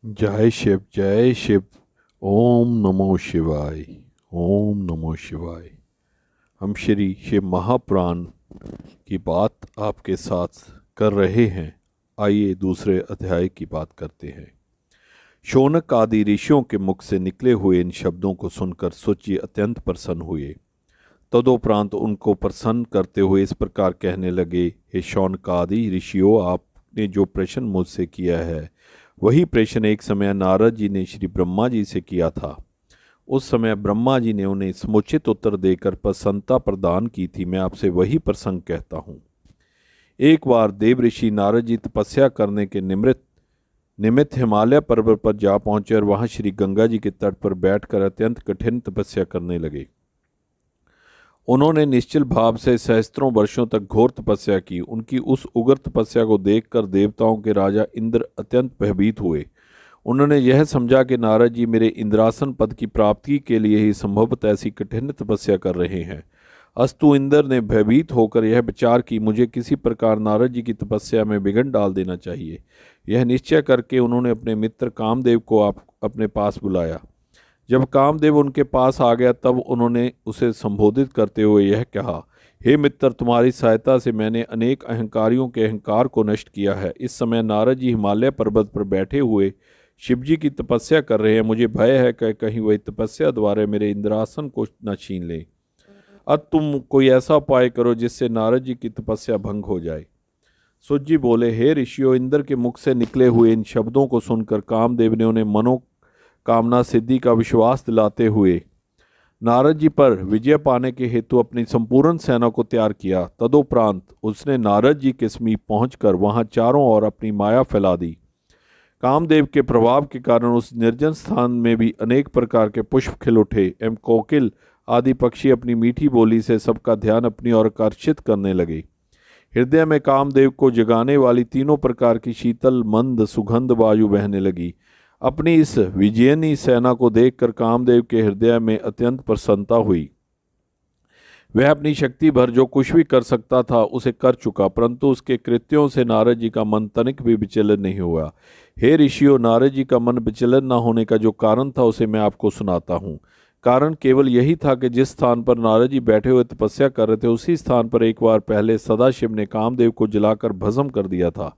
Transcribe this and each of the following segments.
जय शिव। ओम नमो शिवाय। ओम नमो शिवाय। हम श्री शिव महापुराण की बात आपके साथ कर रहे हैं। आइए दूसरे अध्याय की बात करते हैं। शौनक आदि ऋषियों के मुख से निकले हुए इन शब्दों को सुनकर सूची अत्यंत प्रसन्न हुए। तदोपरांत उनको प्रसन्न करते हुए इस प्रकार कहने लगे, हे शौनक आदि ऋषियों, आपने जो प्रश्न मुझसे किया है वही प्रश्न एक समय नारद जी ने श्री ब्रह्मा जी से किया था। उस समय ब्रह्मा जी ने उन्हें समुचित उत्तर देकर प्रसन्नता प्रदान की थी। मैं आपसे वही प्रसंग कहता हूँ। एक बार देव ऋषि नारद जी तपस्या करने के निमित्त हिमालय पर्वत पर जा पहुंचे और वहां श्री गंगा जी के तट पर बैठकर अत्यंत कठिन तपस्या करने लगे। उन्होंने निश्चल भाव से सहस्त्रों वर्षों तक घोर तपस्या की। उनकी उस उग्र तपस्या को देखकर देवताओं के राजा इंद्र अत्यंत भयभीत हुए। उन्होंने यह समझा कि नारद जी मेरे इंद्रासन पद की प्राप्ति के लिए ही संभवतः ऐसी कठिन तपस्या कर रहे हैं। अस्तु इंद्र ने भयभीत होकर यह विचार की, मुझे किसी प्रकार नारद जी की तपस्या में विघ्न डाल देना चाहिए। यह निश्चय करके उन्होंने अपने मित्र कामदेव को अपने पास बुलाया। जब कामदेव उनके पास आ गया तब उन्होंने उसे संबोधित करते हुए यह कहा, हे मित्र, तुम्हारी सहायता से मैंने अनेक अहंकारियों के अहंकार को नष्ट किया है। इस समय नारद जी हिमालय पर्वत पर बैठे हुए शिव जी की तपस्या कर रहे हैं। मुझे भय है कि कहीं वही तपस्या द्वारा मेरे इंद्रासन को न छीन ले। अब तुम कोई ऐसा उपाय करो जिससे नारद जी की तपस्या भंग हो जाए। सुत जी बोले, हे ऋषियों, इंद्र के मुख से निकले हुए इन शब्दों को सुनकर कामदेव ने उन्हें मनोकामना सिद्धि का विश्वास दिलाते हुए नारद जी पर विजय पाने के हेतु अपनी संपूर्ण सेना को तैयार किया। तदोपरांत उसने नारद जी के समीप पहुंचकर वहां चारों ओर अपनी माया फैला दी। कामदेव के प्रभाव के कारण उस निर्जन स्थान में भी अनेक प्रकार के पुष्प खिल उठे एवं कोकिल आदि पक्षी अपनी मीठी बोली से सबका ध्यान अपनी ओर आकर्षित करने लगे। हृदय में कामदेव को जगाने वाली तीनों प्रकार की शीतल मंद सुगंध वायु बहने लगी। अपनी इस विजयनी सेना को देखकर कामदेव के हृदय में अत्यंत प्रसन्नता हुई। वह अपनी शक्ति भर जो कुछ भी कर सकता था उसे कर चुका, परंतु उसके कृत्यों से नारद जी का मन तनिक भी विचलित नहीं हुआ। हे ऋषियों, नारद जी का मन विचलित न होने का जो कारण था उसे मैं आपको सुनाता हूँ। कारण केवल यही था कि जिस स्थान पर नारद जी बैठे हुए तपस्या कर रहे थे उसी स्थान पर एक बार पहले सदाशिव ने कामदेव को जलाकर भस्म कर दिया था।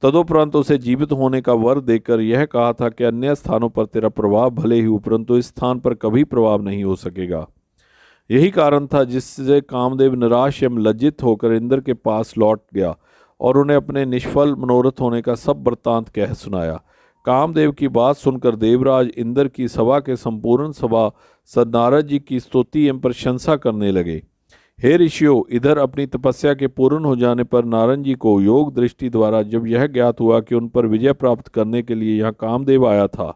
तदोपरांत उसे जीवित होने का वर देकर यह कहा था कि अन्य स्थानों पर तेरा प्रभाव भले ही हो, परंतु इस स्थान पर कभी प्रभाव नहीं हो सकेगा। यही कारण था जिससे कामदेव निराश एवं लज्जित होकर इंद्र के पास लौट गया और उन्हें अपने निष्फल मनोरथ होने का सब वृत्तांत कह सुनाया। कामदेव की बात सुनकर देवराज इंद्र की सभा के संपूर्ण सभा नारद जी की स्तुति एवं प्रशंसा करने लगे। हे ऋषियों, इधर अपनी तपस्या के पूर्ण हो जाने पर नारद जी को योग दृष्टि द्वारा जब यह ज्ञात हुआ कि उन पर विजय प्राप्त करने के लिए यहाँ कामदेव आया था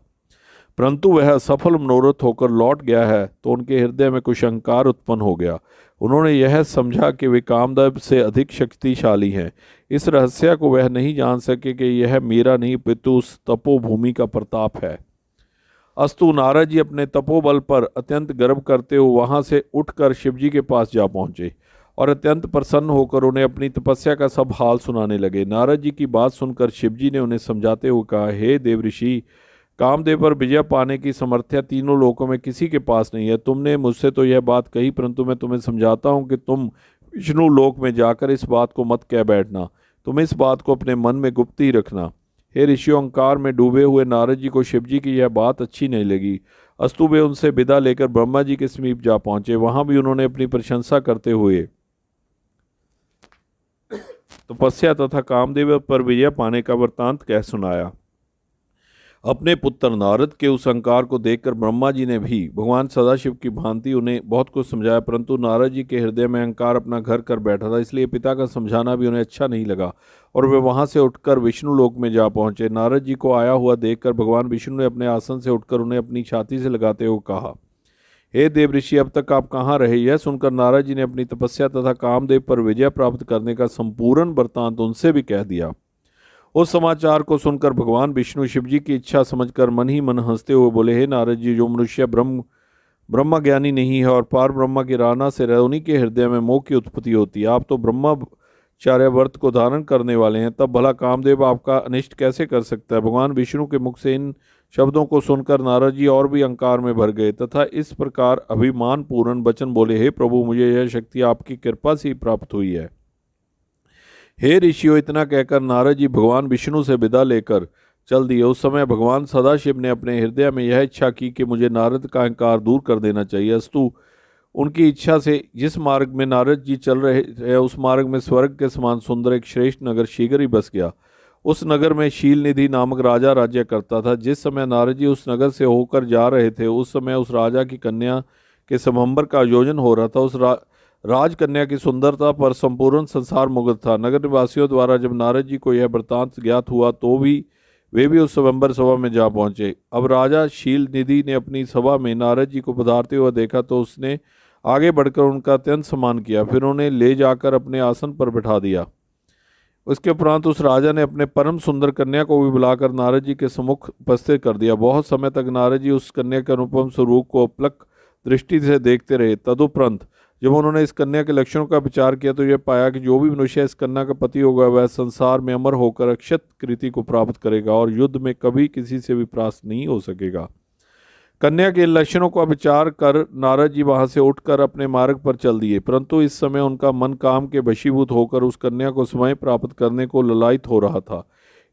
परंतु वह सफल मनोरथ होकर लौट गया है, तो उनके हृदय में कुछ अहंकार उत्पन्न हो गया। उन्होंने यह समझा कि वे कामदेव से अधिक शक्तिशाली हैं। इस रहस्य को वह नहीं जान सके कि यह मेरा नहीं पितु उस तपोभूमि का प्रताप है। अस्तु नारद जी अपने तपोबल पर अत्यंत गर्व करते हुए वहां से उठकर शिवजी के पास जा पहुंचे और अत्यंत प्रसन्न होकर उन्हें अपनी तपस्या का सब हाल सुनाने लगे। नारद जी की बात सुनकर शिवजी ने उन्हें समझाते हुए कहा, हे देव ऋषि, कामदेव पर विजय पाने की समर्थ्या तीनों लोकों में किसी के पास नहीं है। तुमने मुझसे तो यह बात कही, परंतु मैं तुम्हें समझाता हूँ कि तुम विष्णु लोक में जाकर इस बात को मत कह बैठना। तुम इस बात को अपने मन में गुप्त ही रखना। हे ऋषियों, अहंकार में डूबे हुए नारद जी को शिवजी की यह बात अच्छी नहीं लगी। अस्तु वे उनसे विदा लेकर ब्रह्मा जी के समीप जा पहुंचे। वहां भी उन्होंने अपनी प्रशंसा करते हुए तपस्या तथा कामदेव पर विजय पाने का वृत्तांत कह सुनाया। अपने पुत्र नारद के उस अहंकार को देखकर ब्रह्मा जी ने भी भगवान सदाशिव की भांति उन्हें बहुत कुछ समझाया, परंतु नारद जी के हृदय में अहंकार अपना घर कर बैठा था, इसलिए पिता का समझाना भी उन्हें अच्छा नहीं लगा और वे वहां से उठकर विष्णु लोक में जा पहुंचे। नारद जी को आया हुआ देखकर भगवान विष्णु ने अपने आसन से उठकर उन्हें अपनी छाती से लगाते हुए कहा, हे देव ऋषि, अब तक आप कहाँ रहे? यह सुनकर नारद जी ने अपनी तपस्या तथा कामदेव पर विजय प्राप्त करने का संपूर्ण वृत्तांत उनसे भी कह दिया। उस समाचार को सुनकर भगवान विष्णु शिवजी की इच्छा समझकर मन ही मन हंसते हुए बोले, हे नारद जी, जो मनुष्य ब्रह्म ज्ञानी नहीं है और पार ब्रह्मा की राना से रह उन्हीं के हृदय में मोह की उत्पत्ति होती है। आप तो ब्रह्मा चार्यावर्त को धारण करने वाले हैं, तब भला कामदेव आपका अनिष्ट कैसे कर सकता है। भगवान विष्णु के मुख से इन शब्दों को सुनकर नारद जी और भी अहंकार में भर गए तथा इस प्रकार अभिमान पूर्ण वचन बोले, हे प्रभु, मुझे यह शक्ति आपकी कृपा से ही प्राप्त हुई है। हे ऋषियों, इतना कहकर नारद जी भगवान विष्णु से विदा लेकर चल दिए। उस समय भगवान सदाशिव ने अपने हृदय में यह इच्छा की कि मुझे नारद का अहंकार दूर कर देना चाहिए। अस्तु उनकी इच्छा से जिस मार्ग में नारद जी चल रहे थे उस मार्ग में स्वर्ग के समान सुंदर एक श्रेष्ठ नगर शीघ्र ही बस गया। उस नगर में शील निधि नामक राजा राज्य करता था। जिस समय नारद जी उस नगर से होकर जा रहे थे उस समय उस राजा की कन्या के स्वयंवर का आयोजन हो रहा था। उस राजकन्या की सुंदरता पर संपूर्ण संसार मुग्ध था। नगर निवासियों द्वारा जब नारद जी को यह वृत्तांत ज्ञात हुआ तो वे भी उस स्वयंवर सभा में जा पहुंचे। अब राजा शील निधि ने अपनी सभा में नारद जी को पधारते हुए देखा तो उसने आगे बढ़कर उनका अत्यंत सम्मान किया, फिर उन्हें ले जाकर अपने आसन पर बिठा दिया। उसके उपरांत उस राजा ने अपने परम सुंदर कन्या को भी बुलाकर नारद जी के सम्मुख उपस्थित कर दिया। बहुत समय तक नारद जी उस कन्या के अनुपम स्वरूप को अपलक दृष्टि से देखते रहे। तदुपरांत जब उन्होंने इस कन्या के लक्षणों का विचार किया तो यह पाया कि जो भी मनुष्य इस कन्या का पति होगा वह संसार में अमर होकर अक्षत कृति को प्राप्त करेगा और युद्ध में कभी किसी से भी परास्त नहीं हो सकेगा। कन्या के लक्षणों का विचार कर नारद जी वहां से उठकर अपने मार्ग पर चल दिए, परंतु इस समय उनका मन काम के वशीभूत होकर उस कन्या को स्वयं प्राप्त करने को ललायित हो रहा था।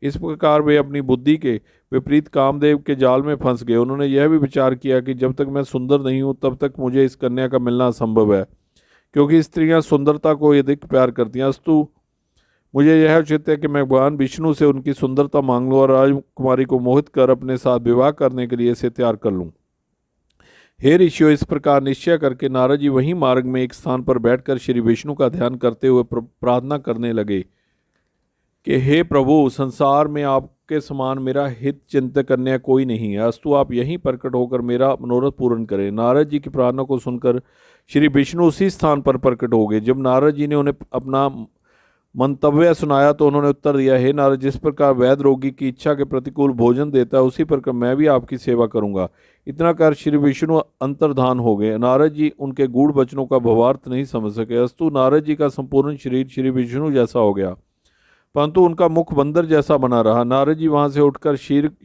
इस प्रकार वे अपनी बुद्धि के विपरीत कामदेव के जाल में फंस गए। उन्होंने यह भी विचार किया कि जब तक मैं सुंदर नहीं हूँ तब तक मुझे इस कन्या का मिलना असंभव है, क्योंकि स्त्रियां सुंदरता को अधिक प्यार करती हैं। अस्तु मुझे यह उचित है कि मैं भगवान विष्णु से उनकी सुंदरता मांग लूँ और राजकुमारी को मोहित कर अपने साथ विवाह करने के लिए इसे तैयार कर लूँ। हे ऋषियों, इस प्रकार निश्चय करके नारद जी वहीं मार्ग में एक स्थान पर बैठकर श्री विष्णु का ध्यान करते हुए प्रार्थना करने लगे कि हे प्रभु, संसार में आपके समान मेरा हित चिंतन करने कोई नहीं है। अस्तु आप यहीं प्रकट होकर मेरा मनोरथ पूर्ण करें। नारद जी की प्रार्थना को सुनकर श्री विष्णु उसी स्थान पर प्रकट हो गए। जब नारद जी ने उन्हें अपना मंतव्य सुनाया तो उन्होंने उत्तर दिया, हे नारद, जिस प्रकार वैद्य रोगी की इच्छा के प्रतिकूल भोजन देता है उसी प्रकार मैं भी आपकी सेवा करूंगा। इतना कर श्री विष्णु अंतर्धान हो गए। नारद जी उनके गूढ़ वचनों का भावार्थ नहीं समझ सके। अस्तु नारद जी का संपूर्ण शरीर श्री विष्णु जैसा हो गया, परंतु उनका मुख बंदर जैसा बना रहा। नारद जी वहां से उठकर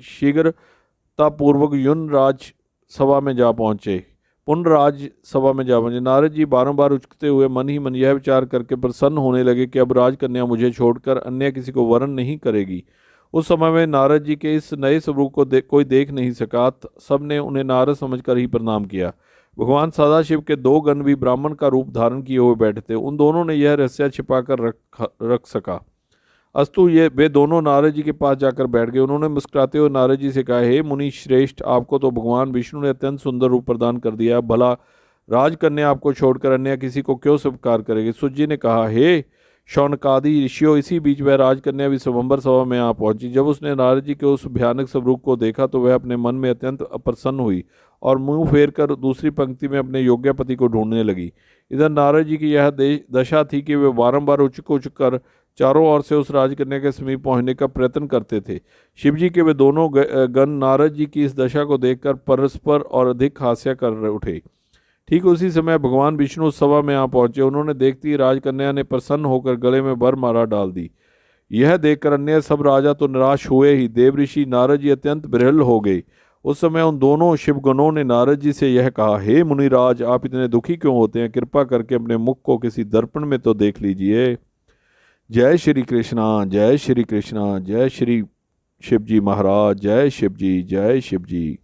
शीघ्रतापूर्वक युन राज सभा में जा पहुंचे। पुनराज सभा में जा पहुंचे। नारद जी बारंबार उचकते हुए मन ही मन यह विचार करके प्रसन्न होने लगे कि अब राजकन्या मुझे छोड़कर अन्य किसी को वरण नहीं करेगी। उस समय में नारद जी के इस नए स्वरूप को कोई देख नहीं सका। सबने उन्हें नारद समझकर ही प्रणाम किया। भगवान सदाशिव के दो गण भी ब्राह्मण का रूप धारण किए हुए बैठे थे। उन दोनों ने यह रहस्य छिपाकर रख सका। अस्तु वे दोनों नारद जी के पास जाकर बैठ गए। उन्होंने मुस्कुराते हुए नारद जी से कहा, हे मुनि श्रेष्ठ, आपको तो भगवान विष्णु ने अत्यंत सुंदर रूप प्रदान कर दिया, भला राजकन्या आपको छोड़कर अन्य किसी को क्यों स्वीकार करेगी। सुत जी ने कहा, हे शौनकादि ऋषियों, इसी बीच वह राजकन्या भी स्वयंवर सभा में आ पहुंची। जब उसने नारद जी के उस भयानक स्वरूप को देखा तो वह अपने मन में अत्यंत अप्रसन्न हुई और मुंह फेर कर दूसरी पंक्ति में अपने योग्यपति को ढूंढने लगी। इधर नारद जी की यह दशा थी कि वे बारंबार उचक कर चारों ओर से उस राजकन्या के समीप पहुंचने का प्रयत्न करते थे। शिवजी के वे दोनों गण नारद जी की इस दशा को देखकर परस्पर और अधिक हास्य कर उठे। ठीक उसी समय भगवान विष्णु सभा में आ पहुंचे। उन्होंने देखते ही राजकन्या ने प्रसन्न होकर गले में वरमाला डाल दी। यह देखकर अन्य सब राजा तो निराश हुए ही, देव ऋषि नारद जी अत्यंत विह्वल हो गए। उस समय उन दोनों शिवगणों ने नारद जी से यह कहा, हे मुनिराज, आप इतने दुखी क्यों होते हैं? कृपा करके अपने मुख को किसी दर्पण में तो देख लीजिए। जय श्री कृष्णा, जय श्री कृष्णा, जय श्री शिवजी महाराज, जय शिवजी, जय शिवजी।